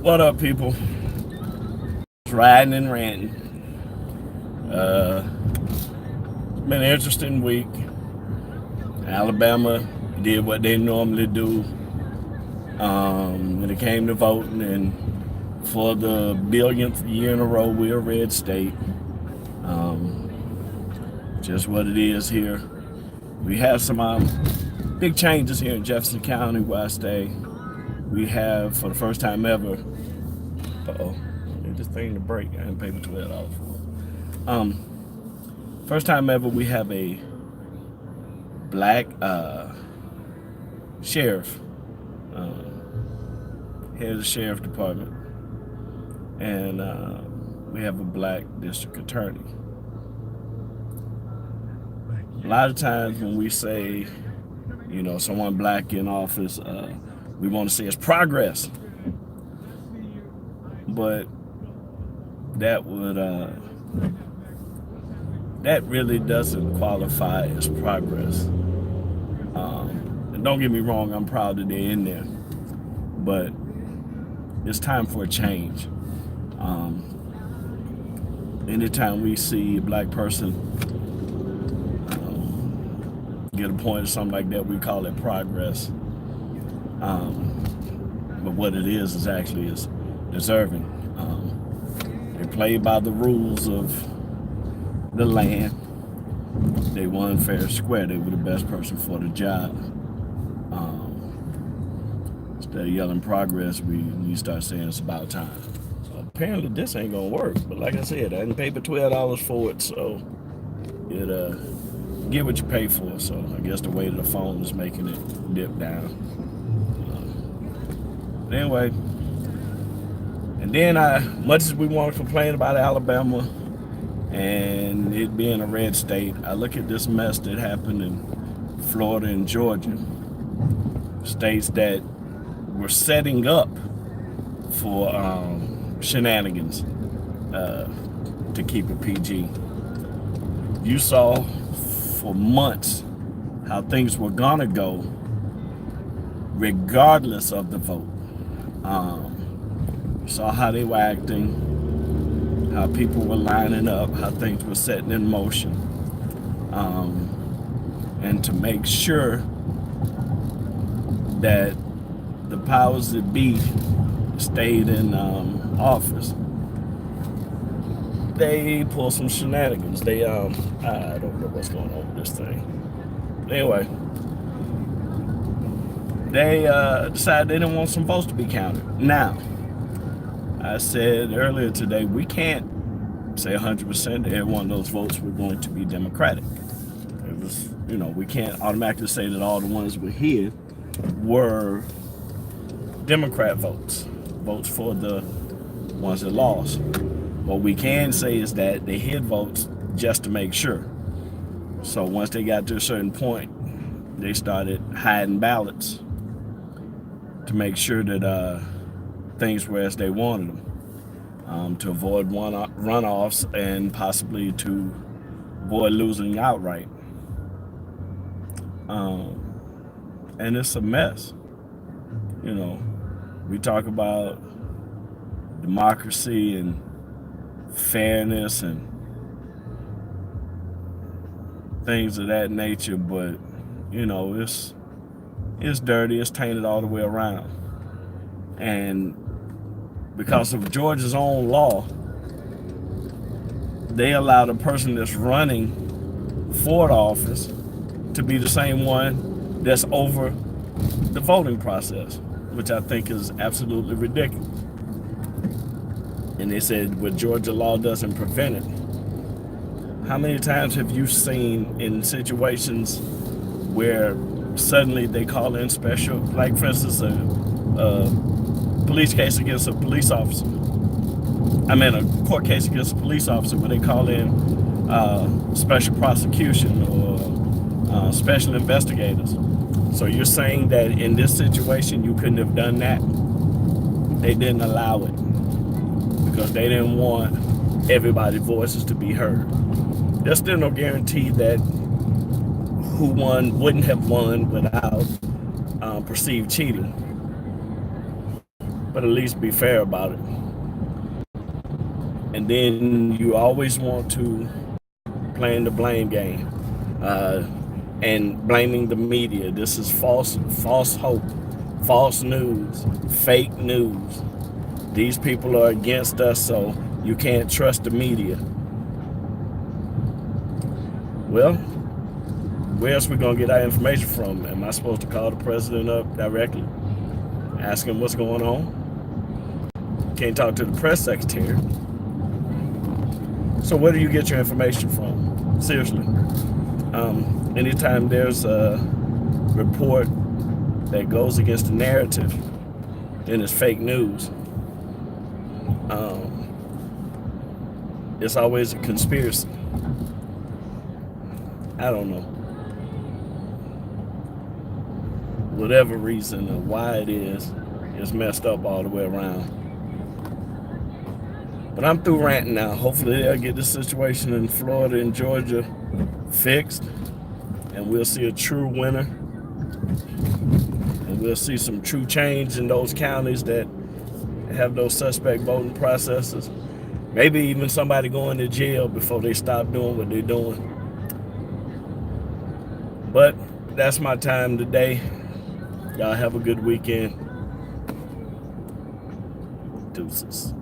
What up, people? Riding and ranting. Uh, it's been an interesting week. Alabama did what they normally do when it came to voting, and for the billionth year in a row, we're a red state. Um, just what it is here. We have some big changes here in Jefferson County, where I stay. We have, for the first time ever, I need this thing to break. I didn't pay me $12 for it. First time ever, we have a black sheriff, head of the sheriff department, and we have a black district attorney. A lot of times when we say, someone black in office, we want to say it's progress, but that really doesn't qualify as progress. And don't get me wrong, I'm proud that they're in there, but it's time for a change. Anytime we see a black person get appointed, something like that, we call it progress. But what it is actually is deserving. They played by the rules of the land. They won fair and square. They were the best person for the job. Instead of yelling progress, we start saying it's about time. So apparently this ain't gonna work. But like I said, I didn't pay but $12 for it, so it get what you pay for. So I guess the weight of the phone is making it dip down. But anyway, and then much as we want to complain about Alabama and it being a red state, I look at this mess that happened in Florida and Georgia, states that were setting up for shenanigans, to keep it PG. You saw for months how things were gonna go regardless of the vote. You saw how they were acting, how people were lining up, how things were setting in motion, and to make sure that the powers that be stayed in office, they pull some shenanigans. They I don't know what's going on with this thing. Anyway, they decided they didn't want some votes to be counted. Now, I said earlier today, we can't say 100% that every one of those votes were going to be Democratic. It was, we can't automatically say that all the ones we here were Democrat votes for the ones that lost. What we can say is that they hid votes just to make sure. So once they got to a certain point, they started hiding ballots to make sure that things were as they wanted them, to avoid runoffs and possibly to avoid losing outright. And it's a mess. We talk about democracy and fairness and things of that nature, but it's dirty, it's tainted all the way around. And because of Georgia's own law, they allow the person that's running for the office to be the same one that's over the voting process, which I think is absolutely ridiculous. And they said, well, Georgia law doesn't prevent it. How many times have you seen in situations where suddenly they call in special, like for instance, a police case against a police officer? A court case against a police officer where they call in special prosecution or special investigators. So you're saying that in this situation you couldn't have done that? They didn't allow it because they didn't want everybody's voices to be heard. There's still no guarantee that who won wouldn't have won without perceived cheating. but at least be fair about it. And then you always want to play the blame game and blaming the media. This is false hope, false news, fake news. These people are against us, so you can't trust the media. Well, where else we gonna get our information from? Am I supposed to call the president up directly, ask him what's going on? Can't talk to the press secretary. So where do you get your information from? Seriously. Anytime there's a report that goes against the narrative, then it's fake news. It's always a conspiracy. I don't know. Whatever reason or why it is, it's messed up all the way around. But I'm through ranting now. Hopefully they'll get the situation in Florida and Georgia fixed, and we'll see a true winner. And we'll see some true change in those counties that have those suspect voting processes. Maybe even somebody going to jail before they stop doing what they're doing. But that's my time today. Y'all have a good weekend. Deuces.